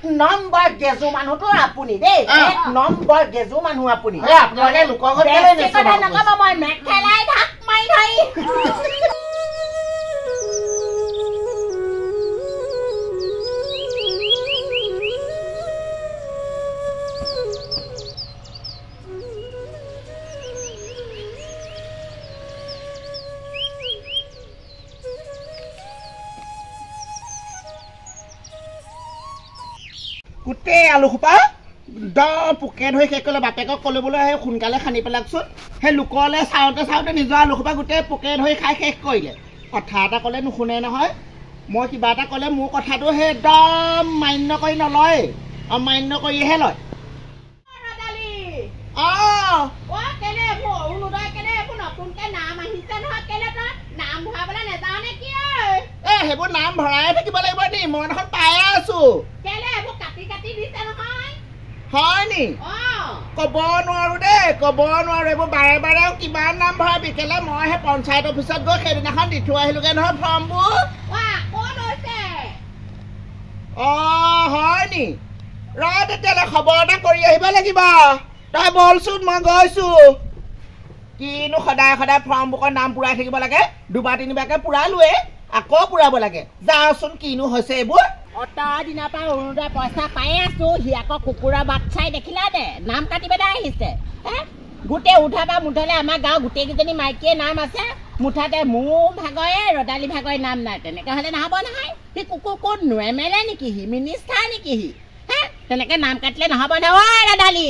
number গেজু মানুহটো আপুনি দেই এক নম্বৰ গেজু মানুহ আপুনি আপোনালোকে লোকৰ ঘৰত কেলে নিছে কথা নকব মই মেখেলাই ঢাক মাৰি ধৰি গোটে আলু খোপা পোকে ধৰি শেষ কৰিলে বাপেকক কলিবলৈ সেই সোনকালে খানি পেলাকচোন সেই লোকলে চাওঁতে নিজৰ আলু খোপা গোটেই পোকে ধৰি খাই শেষ কৰিলে কথা এটা ক'লে নুশুনে নহয় মই কিবা এটা ক'লে মোৰ কথাটো সেই একদম মান্য কৰি নলয় অমান্য কৰিহে লয় সেইবোৰ নাম ভৰাই থাকিব লাগিব নি মই এখন পাই আছো হয় নি ক'ব নোৱাৰো দেই ক'ব নোৱাৰো এইবোৰ বাৰে বাৰে কিমান নাম ভৰাবি কেলে মই সেই পঞ্চায়ত অফিচত গৈ সেইদিনাখন দি থৈ আহিলোগে নহয় ফৰ্মবোৰ হয় নি ৰ তেতিয়াহ'লে খবৰ এটা কৰি আহিব লাগিব তই বলচোন মই গৈছো কিনো সদায় সদায় ফৰ্মবোৰৰ নাম পুৰাই থাকিব লাগে দুবাৰ তিনিবাৰকে পুৰালোৱে আকৌ পুৰাব লাগে যাওচোন কিনো হৈছে এইবোৰ অতৰ দিনৰ পৰা অৰুণোদয় পইচা পাই আছো সি আকৌ কুকুৰা বাচ্ছাই দেখিলা দে নাম কাটিবলৈ আহিছে গোটেই উঠাবা মুঠলে আমাৰ গাঁও গোটেইকেইজনী মাইকীয়ে নাম আছে মুঠাতে মোৰ ভাগৰে ৰদালি ভাগৰে নাম নাই তেনেকে হ'লে নহ'ব নহয় সি কুকুৰ ক'ত এমেলে নেকি সি মিনিষ্টাৰ নেকি সি তেনেকে নাম কাটিলে নহ'ব নহয় ৰদালি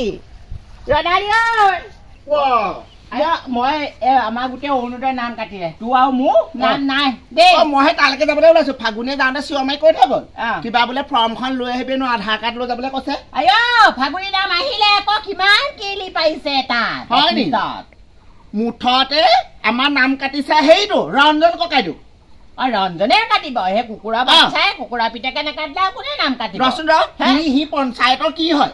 মই আমাৰ গোটেই অৰুণোদয় নাম কাটিলে তোৰ আৰু মোৰ নাম নাই দেই মই তালৈকে যাবলৈ ওলাইছো ফাগুনে যাওঁতে চিঞৰ মাৰি কৈ থৈ গ'ল কিবা বোলে ফৰ্মখন লৈ আহিবি নো আধাৰ কাৰ্ড লৈ যাবলৈ কৈছে ফাগুনি নাম আহিলে আকৌ কিমান কিলি পাৰিছে তাত মুঠতে আমাৰ নাম কাটিছে সেইটো ৰঞ্জন ককাইদেউ ৰঞ্জনে কাটিব সেই কুকুৰা বাচ্ছাই কুকুৰা পিতাকে নাকাটিলে কোনে নাম কাটিব ৰচোন সি পঞ্চায়তৰ কি হয়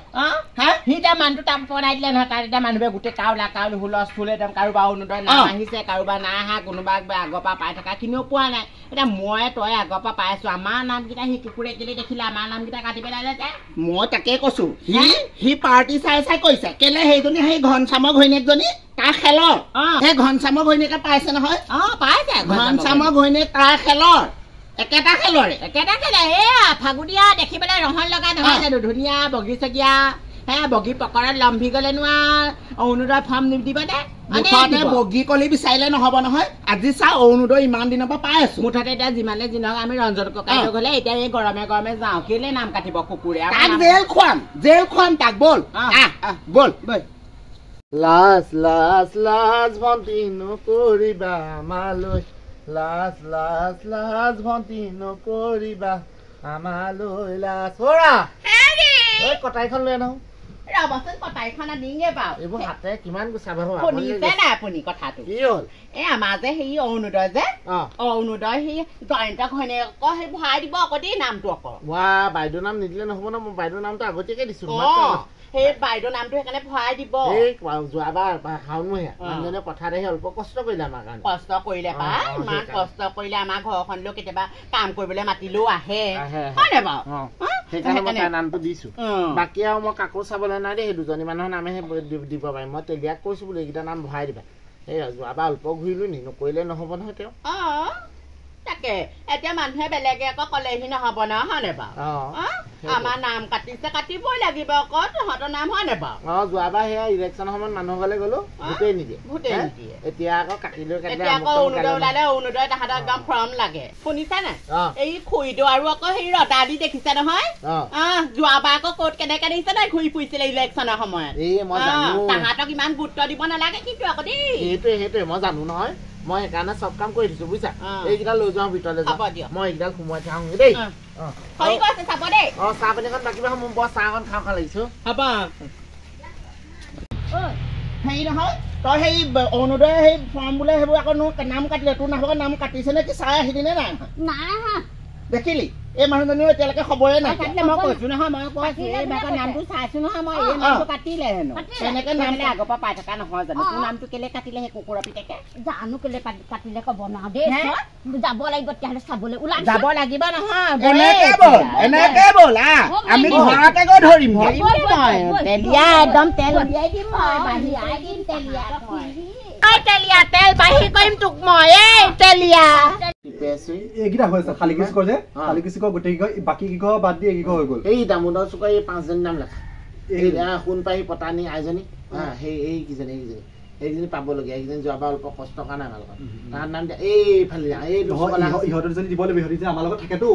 সি এতিয়া মানুহটো তাম বনাই দিলে নহয় তাত এতিয়া মানুহে গোটেই কাউলি হুলস্থুল একদম কাৰোবাৰ অৰুণোদয় নাম আহিছে কাৰোবাৰ নাই অহা কোনোবা আগৰ পৰা পাই থকা খিনিও পোৱা নাই এতিয়া মই তই আগৰ পৰা পাই আছো আমাৰ নামকেইটা সি কুকুৰে কেলে দেখিলে আমাৰ নামকেইটা কাটি পেলালে যে মই তাকে কৈছো সি পাৰ্টি চাই কৈছে কেলে সেইজনী সেই ঘনশ্যামৰ ঘৈণীয়েকজনী তাৰ খেলৰ সেই ঘনশ্যামৰ ঘৈণীয়েকে পাইছে নহয় পাইছে ঘনশ্যামৰ ঘৈণীয়েক তাৰ খেলৰ একেটা খেলৰে ফাগুনীয়া দেখিবলৈ ৰহন লগা নহয় জানো ধুনীয়া বগীচগীয়া বগী পকৰত লম্ভি গলে নোৱাৰ অৰুণোদয় ফৰ্ম দিব দে মুঠতে বগী কলি বিচাৰিলে নহব নহয় আজি চা অৰুণোদয় ইমান দিনৰ পৰা পাই আছো মুঠতে এতিয়া যিমানে যি নহওক আমি ৰঞ্জন ককাইদেউ গলে এতিয়া এই গৰমে গৰমে যাওঁ কেলে নাম কাটিব কুকুৰে জেল খুৱাম তাক বল বল লাজ লাজ লাজ ভণ্টি নকৰিবা আমালৈ লাজ লাজ লাজ ভণ্টি নকৰিবা আমালৈ লাজ কটাইখন লৈ আনো ৰবচোন কটাইখন আনিগে বাৰু এইবোৰ হাতে কিমান গুচাব শুনিছে নাই আপুনি কথাটো কি হ'ল আমাৰ যে সেই অৰুণোদয় যে অৰুণোদয় সেই জয়ন্ত ঘৈণীয়েকক সেই ভৰাই দিব আকৌ দেই নামটো আকৌ বাইদেউ নাম নিদিলে নহব ন মই বাইদেউৰ নামটো আগতীয়াকে দিছো সেই বাইদেউ নামটো সেইকাৰণে ভৰাই দিব যোৱাবাৰ শাওণমহীয়া মানুহজনে পথাৰত আহি অল্প কষ্ট কৰিলে আমাৰ কাৰণে কষ্ট কৰিলে ইমান কষ্ট কৰিলে আমাৰ ঘৰখনলৈ কেতিয়াবা কাম কৰিবলৈ মাতিলেও আহে হয় নে বাৰু সেইকাৰণে মই তাৰ নামটো দিছো বাকী আৰু মই কাকো চাবলৈ নাই দেই সেই দুজনী মানুহৰ নামেহে দিব পাৰিম মই তেলিয়াক কৈছো বোলে এইকেইটা নাম ভৰাই দিবা এই যোৱাবাৰ অল্প ঘূৰিলো নি নকৰিলে নহব নহয় তেওঁ তাকে এতিয়া মানুহে বেলেগে আকৌ কলেহি নহব ন হয় নে বাৰু আমাৰ নাম কাটিছে কাটিবই লাগিব আকৌ তহঁতৰ নাম হয় নে বাৰু যোৱাবাৰ সেয়া ইলেকশ্যনৰ সময়ত মানুহ ঘৰলৈ গলো ভোটেই নিদিয়ে এতিয়া আকৌ কাটিলৈ ওলালে অৰুণোদয় তাহাঁতৰ একদম ফৰ্ম লাগে শুনিছা নে এই খুইদেউ আৰু আকৌ সেই ৰদালি দেখিছে নহয় যোৱাবাৰ আকৌ ক'ত কেনেকে দেখিছে নাই ঘূৰি ফুৰিছিলে ইলেকশ্যনৰ সময়ত তাহাঁতক ইমান গুৰুত্ব দিব নালাগে কিন্তু আকৌ দেই সেইটোৱে মই জানো নহয় মই সেইকাৰণে চব কাম কৰি দিছো বুজিছা এইকেইটা লৈ যাওঁ ভিতৰলৈ মই এইকেইডাল সোমোৱাই থাকোঁ দেই চাহ পানীখন বাকী মোৰ বৰ চাহ অকণ খাওঁ লাগিছো হেৰি নহয় তই সেই অৰুণোদয় সেই ফৰ্ম বোলে সেইবোৰ আকৌ নাম কাটিলে তোৰ নাম কাটিছে নে কি চাই আহিলি নে নাই দেখিলি এই মানুহজনীও এতিয়ালৈকে খবৰে নাই কাটিলে মই কৈছো নহয় মই কৈছো এই বাকৰ নামটো চাইছো নহয় মই এই নামটো কাটিলে হেনো তেনেকে নামলে আগৰ পৰা পাই থকা নহয় জানো তোৰ নামটো কেলে কাটিলে সেই কুকুৰা পিতেকে জানো কেলে কাটিলে ক'ব নোৱাৰো দেই যাব লাগিব তেতিয়াহ'লে চাবলৈ ওলাই যাব লাগিব নহয় এনেকে ব'ল আমি ঘৰতে গৈ ধৰিম তেলীয়া একদম তেল উলিয়াই দিম মই বাহিৰাই দিম তেলীয়া তেলীয়া তেল বাহি কৰিম তোক মই এই তেলীয়া এইকেইটা হৈছে খালি কিছ কৰে খালি কিছ গোটেই বাকী কি কয় বাদ দিয়ে কি হৈ গ'ল এই দামোদৰ চুকা এই 5জনী নাম লেখা এই সোণ পাহি পতানী আইজনী সেই এইকেইজনী পাবলগীয়া এইকেইজনী যোৱাবাৰ অলপ কষ্ট কাৰণে আমাৰ লগত তাৰ নাম দিয়া এইফালে ইহঁতৰ যদি দিব লাগিব ইহঁতি আমাৰ লগত থাকেতো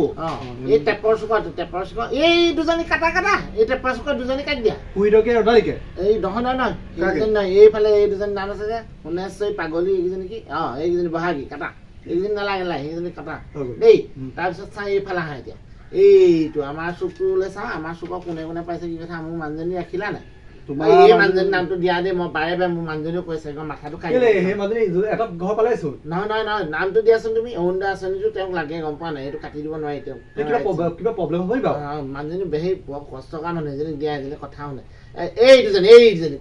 এই টেপৰ চুকা এই দুজনী কাটা এই টেপৰ চুকা দুজনী কাটি দিয়া কুইডকে ৰদালিকে এই নহয় এইফালে এই দুজনী নাম আছে যে 19 পাগলী এইকেইজনী কি এইকেইজনী বহাগী কাটা এইকেইজনী নালাগে সেইজনী কাটা দেই তাৰপিছত চাই এইফালে আহা এতিয়া এইটো আমাৰ চুকটোলৈ চাওঁ আমাৰ চুকক কোনে কোনে পাইছে কি কথা মোৰ মানুহজনী ৰাখিলা নাই এই মানুহজনীৰ নামটো দিয়া দে মই বাৰে বাৰে মোৰ মানুহজনীও কৈছে মাথাটো খাই এটা ঘৰ পালাইছো নহয় নামটো দিয়াচোন তুমি অৰুণোদয় আঁচনিটো তেওঁক লাগে গম পোৱা নাই এইটো কাটি দিব নোৱাৰি তেওঁ কিবা প্ৰব্লেম হ'ব মানুহজনী বেছি বৰ কষ্ট কৰা মানুহ এজনী দিয়া এজনী কথা শুনে এই দুজনী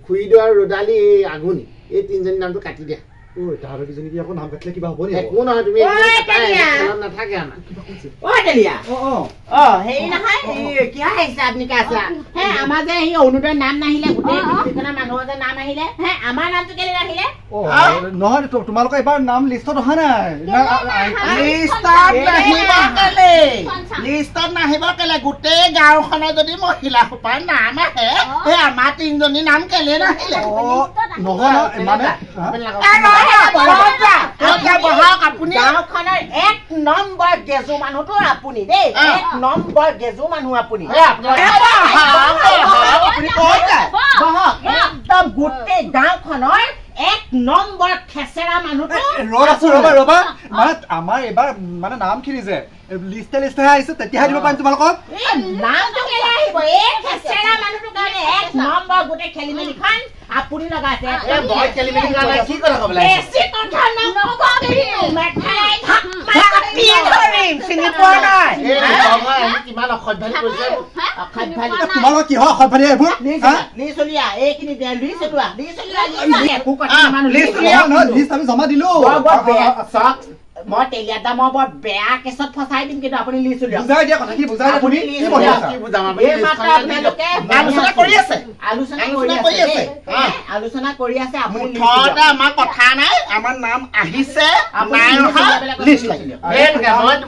খুৰীদৌ আৰু ৰদালি এই আগুনি এই 3জনী নামটো কাটি দিয়া তাহাঁতৰ কিজনী কি আকৌ নাম কাটিলে কিবা হ'ব নি একো নহয় তুমি নাথাকে আমাৰ তেলীয়া হেৰি নহয় কিয় আহিছে আপুনি কাছা হে আমাৰ যে সেই অৰুণোদয়ৰ নাম নাহিলে গোটেই পৃথিৱীখনৰ মানুহৰ যে নাম আহিলে হে আমাৰ নামটো কেলে নাহিলে নহয় তোমালোকৰ এবাৰ নাম লিষ্টত অহা নাই লিষ্টত নাহিব কেলে গোটেই গাঁওখনৰ যদি মহিলা সোপাৰ নাম আহে সেই আমাৰ 3জনী নাম কেলে নাহিলে নহয় মানে আপুনি গাঁওখনৰ 1 নম্বৰ গেজু মানুহটো আপুনি দেই 1 নম্বৰ গেজু মানুহ আপুনি একদম গোটেই গাঁওখনৰ 1 নম্বৰ খেচেৰা মানুহটো ৰবা মানে আমাৰ এবাৰ মানে নাম খিনি যে লিষ্টে আহিছে তেতিয়াহে দিব পাৰিম তোমালোকক নামটো কেলে আহিব এই খেচেৰা মানুহটো কাৰণে 1 নম্বৰ গোটেই খেলি মেলিখন আপুনি লগাইছে মই খেলি মেলি কাৰণে কি কথা ক'ব লাগে বেছি কথা নক'ব মেঠাই চিনি পোৱা নাই কিমান অসভ্যালি কৰিছে তোমালোকৰ কিহৰ অসভ্যালি এইবোৰ লিচলিয়া এইখিনি লিষ্ট আমি জমা দিলো মই তেলীয়া দামৰ বৰ বেয়া কেছত ফচাই দিম কিন্তু আপুনি লিচলিয়া বুজাই দিয়া কথাখিনি বুজাই দিয়া আপুনি আলোচনা কৰি আছে আলোচনা কৰি আছে আপুনি আমাৰ কথা নাই আমাৰ নাম আহিছে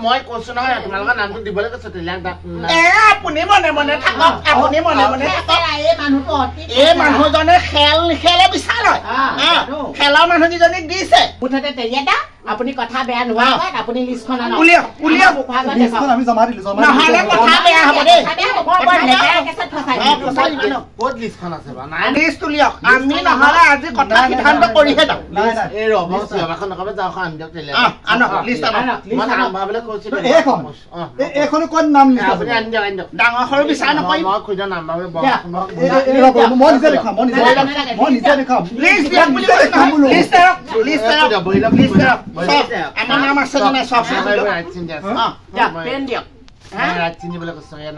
মই কৈছো নহয় তোমালোকৰ নামটো দিবলৈ কৈছো তেলীয়াক আপুনি মনে মনে থাকক আপুনি মনে মনে এই মানুহজনে খেলে বিচাৰে খেলৰ মানুহকেইজনীক দিছে মুঠতে তেলীয়া দা আপুনি কথা বেয়া নোহোৱা আপুনি লিষ্টখন আমি জমা দিলো নহ'লে কথা বেয়া হ'ব দেই ক'ত লিষ্টখন আছে লিষ্ট উলিয়াওক আমি নহ'লে আজি কথা সিদ্ধান্ত কৰিহে যাওঁ এই ৰবাখন নকবে যাওঁ আনি দিয়ক এইখনো ক'ত নাম লিষ্ট আপুনি আনি দিয়ক ডাঙৰ সৰু বিচাৰ নকৰিম মই খুঁজা নাম মই নিজে লিখাম আমাৰ নাম আছে নে চব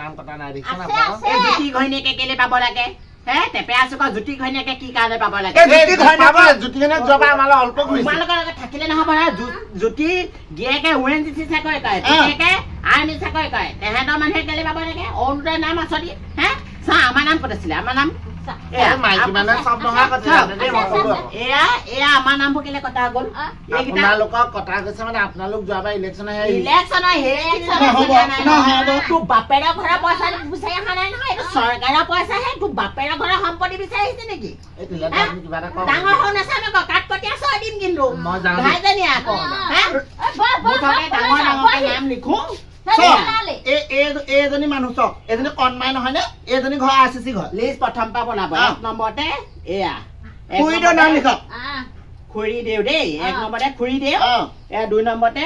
নাম কটা নাই জ্যোতি ঘৈণীয়েকে কেলে পাব লাগে টেপেৰা চুকা জ্যোতি ঘৈণীয়েকে কি কাৰণে পাব লাগে জ্যোতি ঘৈণীয়েক যোৱাবাৰ আমাৰ অল্প তোমালোকৰ লগত থাকিলে নহ'ব জ্যোতি গিয়েকে ONGC চাকৰি কৰে গিয়েকে আৰ্মি চাকৰি কৰে তেহেঁতৰ মানুহে কেলে পাব লাগে অৰুণোদয়ৰ নাম আঁচনি চা আমাৰ নাম ক'ত আছিলে আমাৰ নাম আমাৰ নামবোৰ কেলে কটা গ'ল আপোনালোকক কটা গৈছে মানে আপোনালোক যোৱাবাৰ ইলেকশ্যন তোৰ বাপেৰৰ ঘৰৰ পইচা বিচাৰি অহা নাই নহয় এইটো চৰকাৰৰ পইচাহে তোৰ বাপেৰৰ ঘৰৰ সম্পত্তি বিচাৰি আহিছে নেকি ডাঙৰ হৈ নাচাবে ককাত কটীয়া চৈ দিম কিন্তু ভাইজনী আকৌ ডাঙৰ ডাঙৰকে নাম লিখো এইজনী মানুহ চক এজনী কণমাই নহয় নে এইজনী ঘৰ RCC ঘৰ লিষ্ট প্ৰথম পৰা বনাব 1 নম্বৰতে এয়া খুৰীদেউ নাম লিখক খুৰীদেউ দেই 1 নম্বৰতে খুৰীদেউ এয়া 2 নম্বৰতে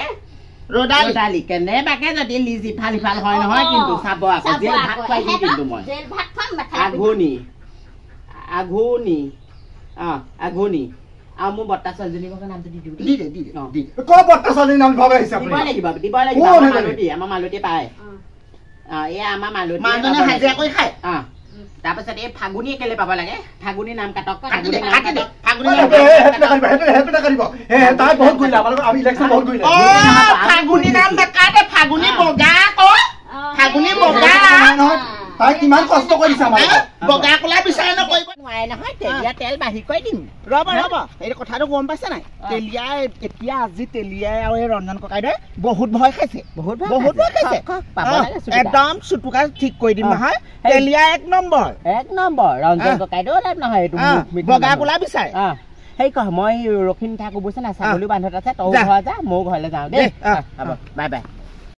ৰদালি কেনেবাকে যদি লিজ ইফাল ইফাল হয় নহয় কিন্তু চাব আকৌ জেল ভাত খুৱাই দিম কিন্তু মই আঘুনি আৰু মোৰ বৰ্তা ছোৱালীজনীৰ নামটো দি দিওঁ বৰ্তা ছোৱালীৰ নাম ভাবে আহিছে দিব লাগিব আমাৰ মালতী পায় এয়া আমাৰ মালতী মানুহজনে হাজিৰা কৰি খায় তাৰপিছত এই ফাগুনী কেলে পাব লাগে ফাগুনী নাম কাটক তাই বহুত ঘূৰিলে আপোনালোকৰ আমি ইলেকশ্যন বহুত ঘূৰিলে ফাগুনী নাম নাকাটে ফাগুনী বগা আকৌ ফাগুনী বগা তাই কিমান কষ্ট কৰিছে আমাৰ বগা কলা বিচাৰে নকৰিব নোৱাৰে নহয় তেলীয়া তেল বাঢ়ি কৈ দিম ৰ'ব এই কথাটো গম পাইছে নাই তেলিয়াই এতিয়া আজি তেলিয়াই আৰু এই ৰঞ্জন ককাইদেৱে বহুত ভয় খাইছে বহুত ভয় খাইছে একদম চুটুকা ঠিক কৰি দিম নহয় তেলিয়া 1 নম্বৰ ৰঞ্জন ককাইদেউ নহয় এইটো বগা কলা বিচাৰে সেই কহ মই ৰখি নাথাকো বুজিছে না ছাগলী বান্ধত আছে তই ঘৰ যা ময়ো ঘৰলৈ যাওঁ দেই বাই বাই